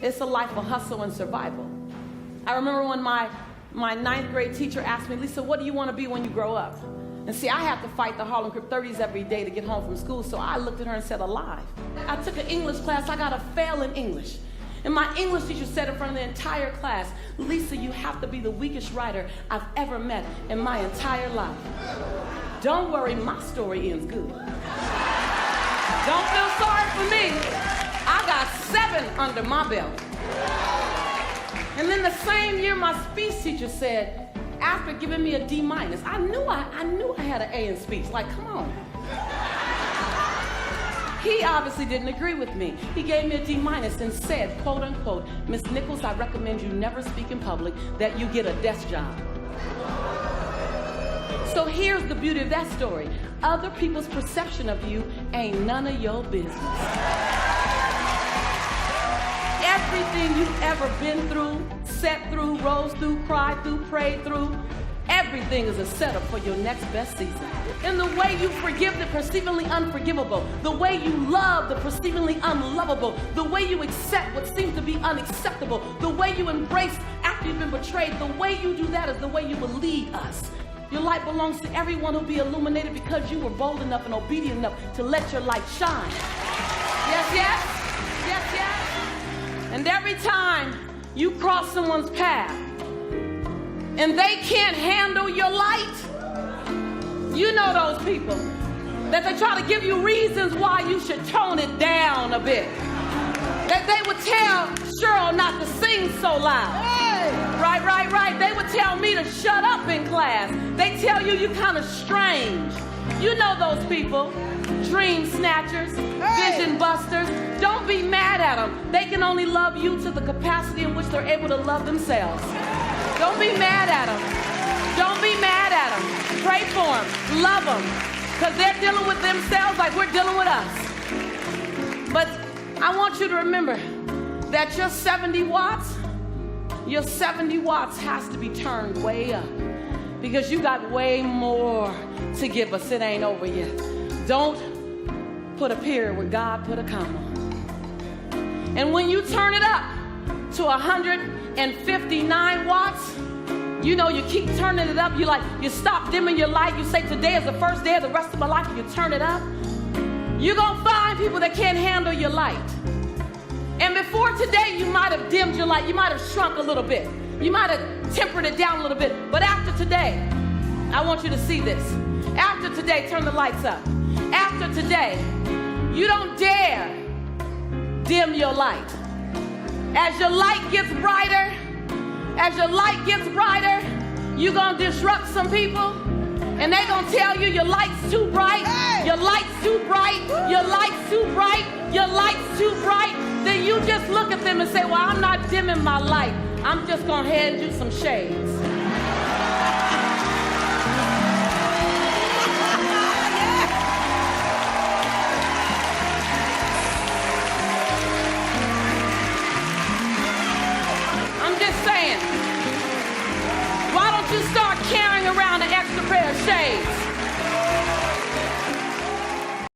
It's a life of hustle and survival. I remember when my ninth grade teacher asked me, Lisa, what do you want to be when you grow up? And see, I have to fight the Harlem Crip 30s every day to get home from school, so I looked at her and said, alive. I took an English class, I got a fail in English. And my English teacher said in front of the entire class, Lisa, you have to be the weakest writer I've ever met in my entire life. Don't worry, my story ends good. Don't feel sorry for me. I got 7 under my belt. And then the same year, my speech teacher said, after giving me a D-, I knew I had an A in speech. Like, come on. He obviously didn't agree with me. He gave me a D- and said, quote unquote, Miss Nichols, I recommend you never speak in public, that you get a desk job. So here's the beauty of that story. Other people's perception of you ain't none of your business. Everything you've ever been through, sat through, rose through, cried through, prayed through, everything is a setup for your next best season. And the way you forgive the perceivingly unforgivable, the way you love the perceivingly unlovable, the way you accept what seems to be unacceptable, the way you embrace after you've been betrayed, the way you do that is the way you will lead us. Your light belongs to everyone who'll be illuminated because you were bold enough and obedient enough to let your light shine. Yes, yes, yes, yes. And every time you cross someone's path and they can't handle your light, you know those people that they try to give you reasons why you should tone it down a bit. That they would tell Cheryl not to sing so loud. Right. They would tell me to shut up in class. They tell you you're kind of strange. You know those people. Dream snatchers, vision busters. Don't be mad at them. They can only love you to the capacity in which they're able to love themselves. Don't be mad at them. Don't be mad at them. Pray for them. Love them. Because they're dealing with themselves like we're dealing with us. But I want you to remember that your 70 watts has to be turned way up. Because you got way more to give us. It ain't over yet. Don't put a period where God put a comma. And when you turn it up to 159 watts, you know, you keep turning it up. You stop dimming your light. You say, today is the first day of the rest of my life. And you turn it up. You're going to find people that can't handle your light. And before today, you might have dimmed your light. You might have shrunk a little bit. You might have tempered it down a little bit. But after today, I want you to see this. After today, turn the lights up. After today, you don't dare dim your light. As your light gets brighter, you're going to disrupt some people. And they're going to tell you your light's too bright, your light's too bright, your light's too bright, your light's too bright. Then you just look at them and say, well, I'm not dimming my light. I'm just going to hand you some shades. I'm just saying, why don't you start carrying around an extra pair of shades?